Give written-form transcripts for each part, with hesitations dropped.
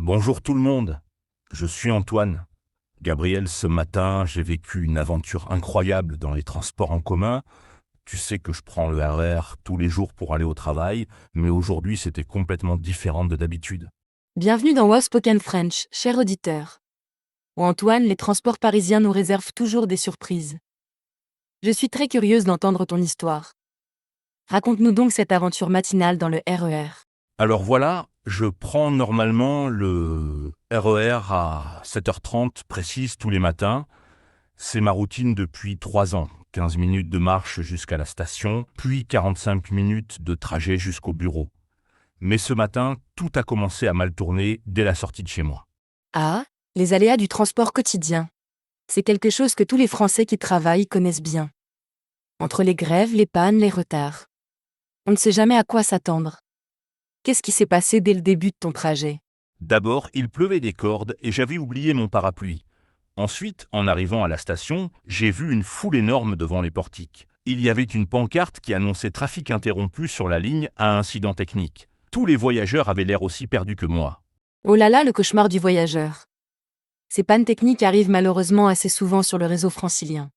Bonjour tout le monde, je suis Antoine. Gabriel, ce matin, j'ai vécu une aventure incroyable dans les transports en commun. Tu sais que je prends le RER tous les jours pour aller au travail, mais aujourd'hui c'était complètement différent de d'habitude. Bienvenue dans Wow Spoken French, cher auditeur. Où Antoine, les transports parisiens nous réservent toujours des surprises. Je suis très curieuse d'entendre ton histoire. Raconte-nous donc cette aventure matinale dans le RER. Alors voilà, je prends normalement le RER à 7h30 précise tous les matins. C'est ma routine depuis 3 ans. 15 minutes de marche jusqu'à la station, puis 45 minutes de trajet jusqu'au bureau. Mais ce matin, tout a commencé à mal tourner dès la sortie de chez moi. Ah, les aléas du transport quotidien. C'est quelque chose que tous les Français qui travaillent connaissent bien. Entre les grèves, les pannes, les retards. On ne sait jamais à quoi s'attendre. Qu'est-ce qui s'est passé dès le début de ton trajet? D'abord, il pleuvait des cordes et j'avais oublié mon parapluie. Ensuite, en arrivant à la station, j'ai vu une foule énorme devant les portiques. Il y avait une pancarte qui annonçait trafic interrompu sur la ligne à incident technique. Tous les voyageurs avaient l'air aussi perdus que moi. Oh là là, le cauchemar du voyageur. Ces pannes techniques arrivent malheureusement assez souvent sur le réseau francilien.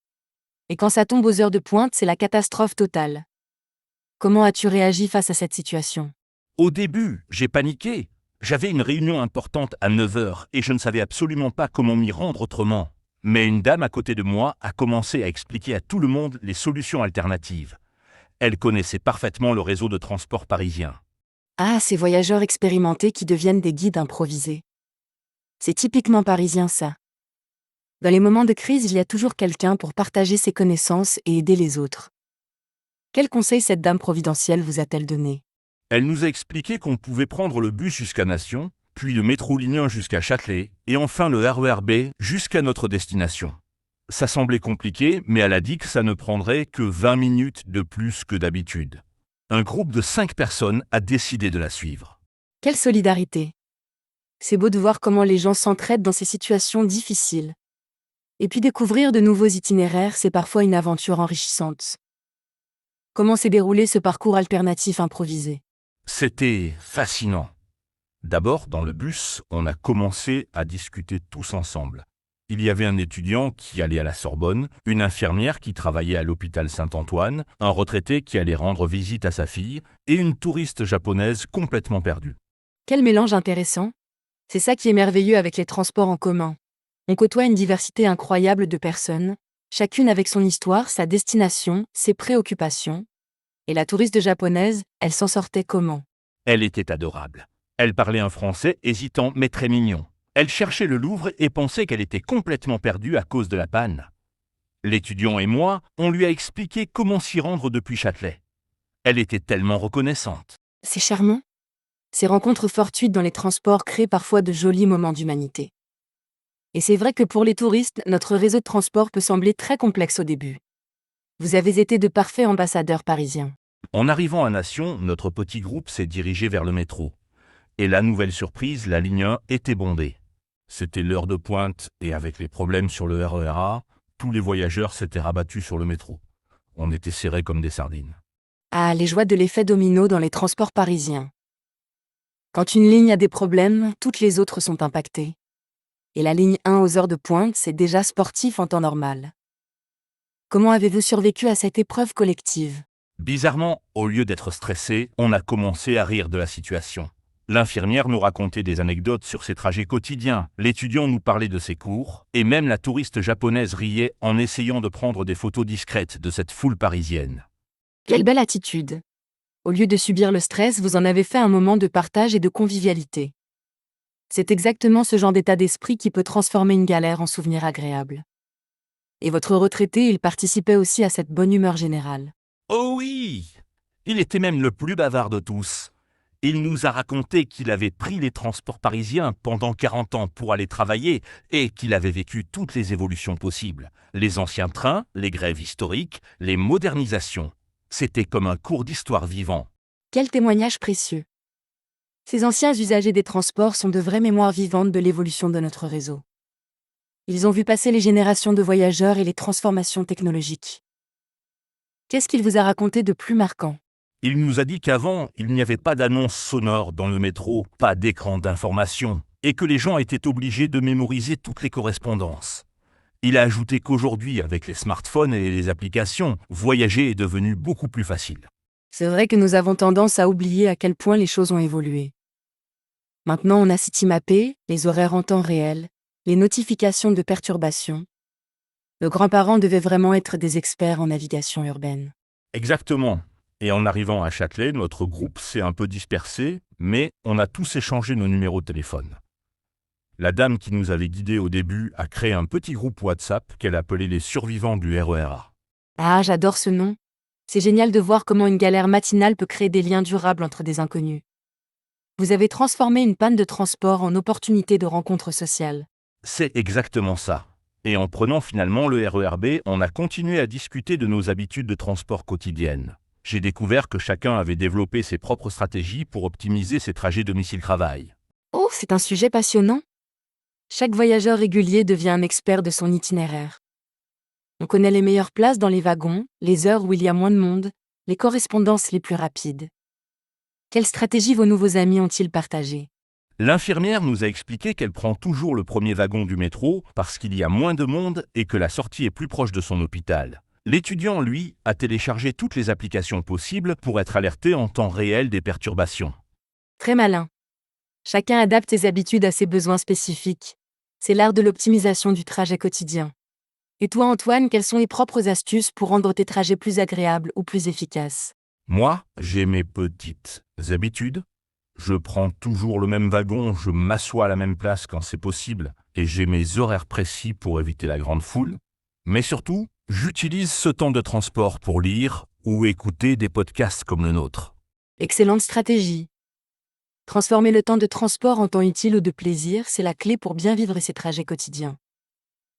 Et quand ça tombe aux heures de pointe, c'est la catastrophe totale. Comment as-tu réagi face à cette situation? Au début, j'ai paniqué. J'avais une réunion importante à 9h et je ne savais absolument pas comment m'y rendre autrement. Mais une dame à côté de moi a commencé à expliquer à tout le monde les solutions alternatives. Elle connaissait parfaitement le réseau de transport parisien. Ah, ces voyageurs expérimentés qui deviennent des guides improvisés. C'est typiquement parisien ça. Dans les moments de crise, il y a toujours quelqu'un pour partager ses connaissances et aider les autres. Quel conseil cette dame providentielle vous a-t-elle donné? Elle nous a expliqué qu'on pouvait prendre le bus jusqu'à Nation, puis le métro ligne 1 jusqu'à Châtelet, et enfin le RER B jusqu'à notre destination. Ça semblait compliqué, mais elle a dit que ça ne prendrait que 20 minutes de plus que d'habitude. Un groupe de 5 personnes a décidé de la suivre. Quelle solidarité! C'est beau de voir comment les gens s'entraident dans ces situations difficiles. Et puis découvrir de nouveaux itinéraires, c'est parfois une aventure enrichissante. Comment s'est déroulé ce parcours alternatif improvisé? C'était fascinant. D'abord, dans le bus, on a commencé à discuter tous ensemble. Il y avait un étudiant qui allait à la Sorbonne, une infirmière qui travaillait à l'hôpital Saint-Antoine, un retraité qui allait rendre visite à sa fille, et une touriste japonaise complètement perdue. Quel mélange intéressant! C'est ça qui est merveilleux avec les transports en commun. On côtoie une diversité incroyable de personnes, chacune avec son histoire, sa destination, ses préoccupations. Et la touriste japonaise, elle s'en sortait comment? Elle était adorable. Elle parlait un français hésitant mais très mignon. Elle cherchait le Louvre et pensait qu'elle était complètement perdue à cause de la panne. L'étudiant et moi, on lui a expliqué comment s'y rendre depuis Châtelet. Elle était tellement reconnaissante. C'est charmant. Ces rencontres fortuites dans les transports créent parfois de jolis moments d'humanité. Et c'est vrai que pour les touristes, notre réseau de transport peut sembler très complexe au début. Vous avez été de parfaits ambassadeurs parisiens. En arrivant à Nation, notre petit groupe s'est dirigé vers le métro. Et la nouvelle surprise, la ligne 1 était bondée. C'était l'heure de pointe et avec les problèmes sur le RER A, tous les voyageurs s'étaient rabattus sur le métro. On était serrés comme des sardines. Ah, les joies de l'effet domino dans les transports parisiens. Quand une ligne a des problèmes, toutes les autres sont impactées. Et la ligne 1 aux heures de pointe, c'est déjà sportif en temps normal. Comment avez-vous survécu à cette épreuve collective? Bizarrement, au lieu d'être stressés, on a commencé à rire de la situation. L'infirmière nous racontait des anecdotes sur ses trajets quotidiens, l'étudiant nous parlait de ses cours, et même la touriste japonaise riait en essayant de prendre des photos discrètes de cette foule parisienne. Quelle belle attitude! Au lieu de subir le stress, vous en avez fait un moment de partage et de convivialité. C'est exactement ce genre d'état d'esprit qui peut transformer une galère en souvenir agréable. Et votre retraité, il participait aussi à cette bonne humeur générale. Oh oui! Il était même le plus bavard de tous. Il nous a raconté qu'il avait pris les transports parisiens pendant 40 ans pour aller travailler et qu'il avait vécu toutes les évolutions possibles. Les anciens trains, les grèves historiques, les modernisations. C'était comme un cours d'histoire vivant. Quel témoignage précieux! Ces anciens usagers des transports sont de vraies mémoires vivantes de l'évolution de notre réseau. Ils ont vu passer les générations de voyageurs et les transformations technologiques. Qu'est-ce qu'il vous a raconté de plus marquant? Il nous a dit qu'avant, il n'y avait pas d'annonce sonore dans le métro, pas d'écran d'information, et que les gens étaient obligés de mémoriser toutes les correspondances. Il a ajouté qu'aujourd'hui, avec les smartphones et les applications, voyager est devenu beaucoup plus facile. C'est vrai que nous avons tendance à oublier à quel point les choses ont évolué. Maintenant, on a CityMappé, les horaires en temps réel, les notifications de perturbations. Nos grands-parents devaient vraiment être des experts en navigation urbaine. Exactement. Et en arrivant à Châtelet, notre groupe s'est un peu dispersé, mais on a tous échangé nos numéros de téléphone. La dame qui nous avait guidés au début a créé un petit groupe WhatsApp qu'elle appelait les survivants du RER A. Ah, j'adore ce nom. C'est génial de voir comment une galère matinale peut créer des liens durables entre des inconnus. Vous avez transformé une panne de transport en opportunité de rencontre sociale. C'est exactement ça. Et en prenant finalement le RER B, on a continué à discuter de nos habitudes de transport quotidiennes. J'ai découvert que chacun avait développé ses propres stratégies pour optimiser ses trajets domicile-travail. Oh, c'est un sujet passionnant. Chaque voyageur régulier devient un expert de son itinéraire. On connaît les meilleures places dans les wagons, les heures où il y a moins de monde, les correspondances les plus rapides. Quelles stratégies vos nouveaux amis ont-ils partagées? L'infirmière nous a expliqué qu'elle prend toujours le premier wagon du métro parce qu'il y a moins de monde et que la sortie est plus proche de son hôpital. L'étudiant, lui, a téléchargé toutes les applications possibles pour être alerté en temps réel des perturbations. Très malin. Chacun adapte ses habitudes à ses besoins spécifiques. C'est l'art de l'optimisation du trajet quotidien. Et toi, Antoine, quelles sont les propres astuces pour rendre tes trajets plus agréables ou plus efficaces? Moi, j'ai mes petites habitudes. Je prends toujours le même wagon, je m'assois à la même place quand c'est possible, et j'ai mes horaires précis pour éviter la grande foule. Mais surtout, j'utilise ce temps de transport pour lire ou écouter des podcasts comme le nôtre. Excellente stratégie. Transformer le temps de transport en temps utile ou de plaisir, c'est la clé pour bien vivre ses trajets quotidiens.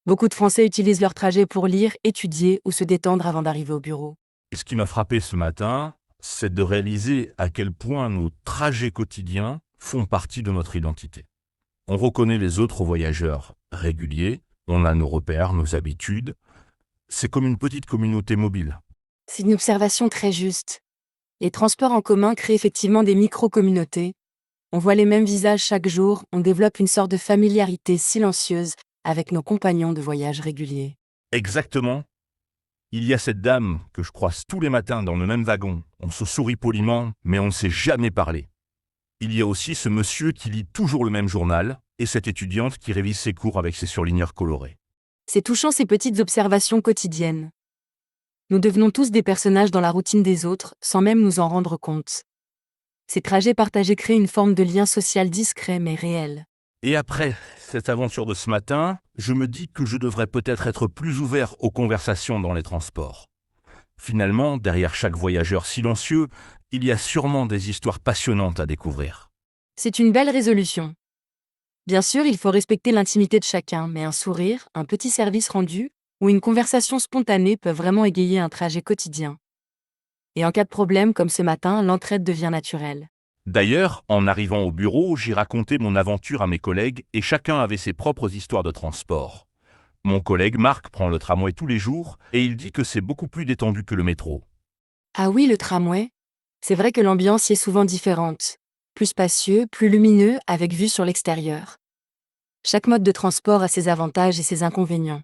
Beaucoup de Français utilisent leur trajet pour lire, étudier ou se détendre avant d'arriver au bureau. Et ce qui m'a frappé ce matin, c'est de réaliser à quel point nos trajets quotidiens font partie de notre identité. On reconnaît les autres voyageurs réguliers, on a nos repères, nos habitudes. C'est comme une petite communauté mobile. C'est une observation très juste. Les transports en commun créent effectivement des micro-communautés. On voit les mêmes visages chaque jour, on développe une sorte de familiarité silencieuse avec nos compagnons de voyage réguliers. Exactement. Il y a cette dame que je croise tous les matins dans le même wagon. On se sourit poliment, mais on ne s'est jamais parlé. Il y a aussi ce monsieur qui lit toujours le même journal et cette étudiante qui révise ses cours avec ses surligneurs colorés. C'est touchant ces petites observations quotidiennes. Nous devenons tous des personnages dans la routine des autres, sans même nous en rendre compte. Ces trajets partagés créent une forme de lien social discret mais réel. Et après cette aventure de ce matin, je me dis que je devrais peut-être être plus ouvert aux conversations dans les transports. Finalement, derrière chaque voyageur silencieux, il y a sûrement des histoires passionnantes à découvrir. C'est une belle résolution. Bien sûr, il faut respecter l'intimité de chacun, mais un sourire, un petit service rendu, ou une conversation spontanée peuvent vraiment égayer un trajet quotidien. Et en cas de problème, comme ce matin, l'entraide devient naturelle. D'ailleurs, en arrivant au bureau, j'ai raconté mon aventure à mes collègues et chacun avait ses propres histoires de transport. Mon collègue Marc prend le tramway tous les jours et il dit que c'est beaucoup plus détendu que le métro. Ah oui, le tramway. C'est vrai que l'ambiance y est souvent différente. Plus spacieux, plus lumineux, avec vue sur l'extérieur. Chaque mode de transport a ses avantages et ses inconvénients.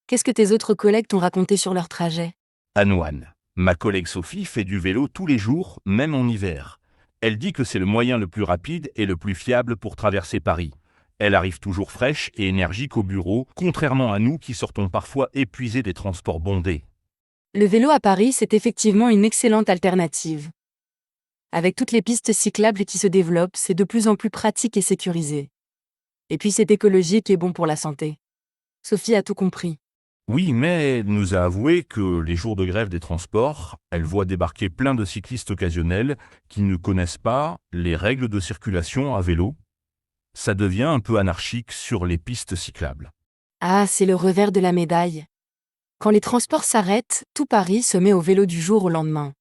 Qu'est-ce que tes autres collègues t'ont raconté sur leur trajet? Anouane, ma collègue Sophie fait du vélo tous les jours, même en hiver. Elle dit que c'est le moyen le plus rapide et le plus fiable pour traverser Paris. Elle arrive toujours fraîche et énergique au bureau, contrairement à nous qui sortons parfois épuisés des transports bondés. Le vélo à Paris, c'est effectivement une excellente alternative. Avec toutes les pistes cyclables qui se développent, c'est de plus en plus pratique et sécurisé. Et puis c'est écologique et bon pour la santé. Sophie a tout compris. Oui, mais elle nous a avoué que les jours de grève des transports, elle voit débarquer plein de cyclistes occasionnels qui ne connaissent pas les règles de circulation à vélo. Ça devient un peu anarchique sur les pistes cyclables. Ah, c'est le revers de la médaille. Quand les transports s'arrêtent, tout Paris se met au vélo du jour au lendemain.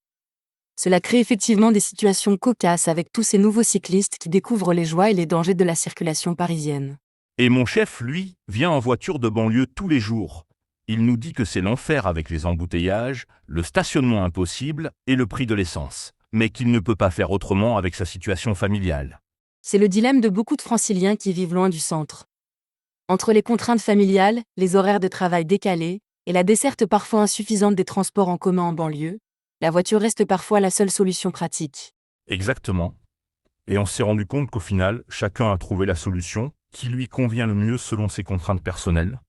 Cela crée effectivement des situations cocasses avec tous ces nouveaux cyclistes qui découvrent les joies et les dangers de la circulation parisienne. Et mon chef, lui, vient en voiture de banlieue tous les jours. Il nous dit que c'est l'enfer avec les embouteillages, le stationnement impossible et le prix de l'essence, mais qu'il ne peut pas faire autrement avec sa situation familiale. C'est le dilemme de beaucoup de Franciliens qui vivent loin du centre. Entre les contraintes familiales, les horaires de travail décalés, et la desserte parfois insuffisante des transports en commun en banlieue, la voiture reste parfois la seule solution pratique. Exactement. Et on s'est rendu compte qu'au final, chacun a trouvé la solution qui lui convient le mieux selon ses contraintes personnelles.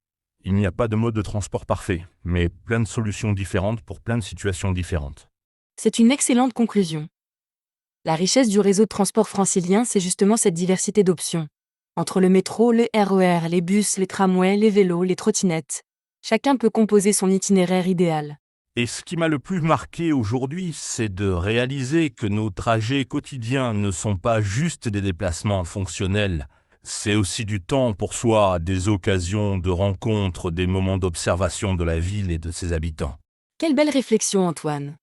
Il n'y a pas de mode de transport parfait, mais plein de solutions différentes pour plein de situations différentes. C'est une excellente conclusion. La richesse du réseau de transport francilien, c'est justement cette diversité d'options. Entre le métro, le RER, les bus, les tramways, les vélos, les trottinettes, chacun peut composer son itinéraire idéal. Et ce qui m'a le plus marqué aujourd'hui, c'est de réaliser que nos trajets quotidiens ne sont pas juste des déplacements fonctionnels. C'est aussi du temps pour soi, des occasions de rencontres, des moments d'observation de la ville et de ses habitants. Quelle belle réflexion, Antoine.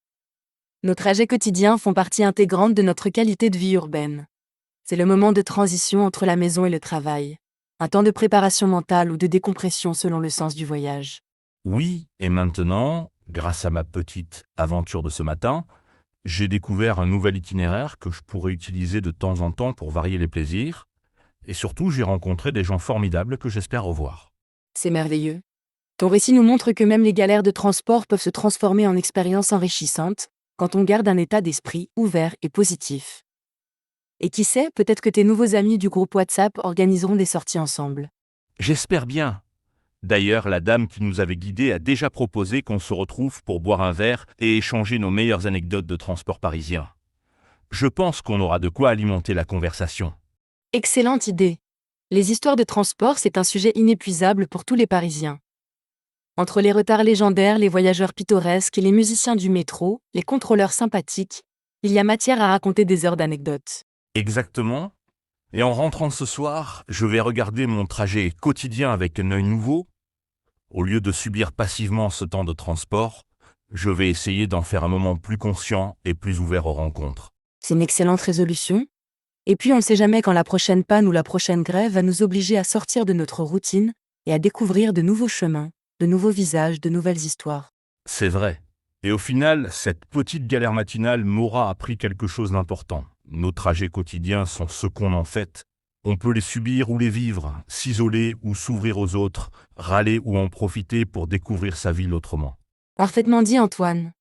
Nos trajets quotidiens font partie intégrante de notre qualité de vie urbaine. C'est le moment de transition entre la maison et le travail. Un temps de préparation mentale ou de décompression selon le sens du voyage. Oui, et maintenant, grâce à ma petite aventure de ce matin, j'ai découvert un nouvel itinéraire que je pourrais utiliser de temps en temps pour varier les plaisirs. Et surtout, j'ai rencontré des gens formidables que j'espère revoir. C'est merveilleux. Ton récit nous montre que même les galères de transport peuvent se transformer en expériences enrichissantes, quand on garde un état d'esprit ouvert et positif. Et qui sait, peut-être que tes nouveaux amis du groupe WhatsApp organiseront des sorties ensemble. J'espère bien. D'ailleurs, la dame qui nous avait guidés a déjà proposé qu'on se retrouve pour boire un verre et échanger nos meilleures anecdotes de transport parisien. Je pense qu'on aura de quoi alimenter la conversation. Excellente idée. Les histoires de transport, c'est un sujet inépuisable pour tous les Parisiens. Entre les retards légendaires, les voyageurs pittoresques et les musiciens du métro, les contrôleurs sympathiques, il y a matière à raconter des heures d'anecdotes. Exactement. Et en rentrant ce soir, je vais regarder mon trajet quotidien avec un œil nouveau. Au lieu de subir passivement ce temps de transport, je vais essayer d'en faire un moment plus conscient et plus ouvert aux rencontres. C'est une excellente résolution. Et puis on ne sait jamais quand la prochaine panne ou la prochaine grève va nous obliger à sortir de notre routine et à découvrir de nouveaux chemins, de nouveaux visages, de nouvelles histoires. C'est vrai. Et au final, cette petite galère matinale m'aura appris quelque chose d'important. Nos trajets quotidiens sont ce qu'on en fait. On peut les subir ou les vivre, s'isoler ou s'ouvrir aux autres, râler ou en profiter pour découvrir sa ville autrement. Parfaitement dit, Antoine.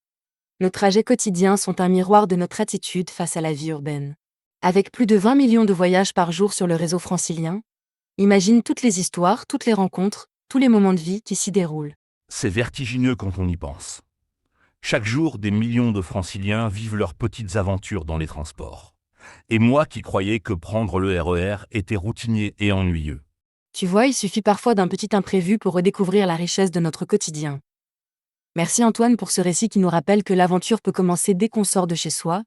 Nos trajets quotidiens sont un miroir de notre attitude face à la vie urbaine. Avec plus de 20 millions de voyages par jour sur le réseau francilien, imagine toutes les histoires, toutes les rencontres, tous les moments de vie qui s'y déroulent. C'est vertigineux quand on y pense. Chaque jour, des millions de Franciliens vivent leurs petites aventures dans les transports. Et moi qui croyais que prendre le RER était routinier et ennuyeux. Tu vois, il suffit parfois d'un petit imprévu pour redécouvrir la richesse de notre quotidien. Merci Antoine pour ce récit qui nous rappelle que l'aventure peut commencer dès qu'on sort de chez soi,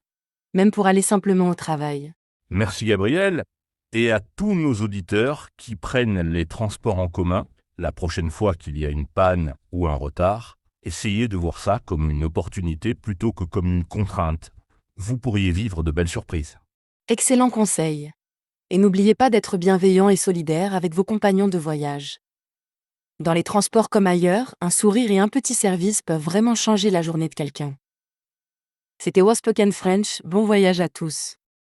même pour aller simplement au travail. Merci Gabriel, et à tous nos auditeurs qui prennent les transports en commun, la prochaine fois qu'il y a une panne ou un retard, essayez de voir ça comme une opportunité plutôt que comme une contrainte. Vous pourriez vivre de belles surprises. Excellent conseil. Et n'oubliez pas d'être bienveillant et solidaire avec vos compagnons de voyage. Dans les transports comme ailleurs, un sourire et un petit service peuvent vraiment changer la journée de quelqu'un. C'était Was Spoken French, bon voyage à tous.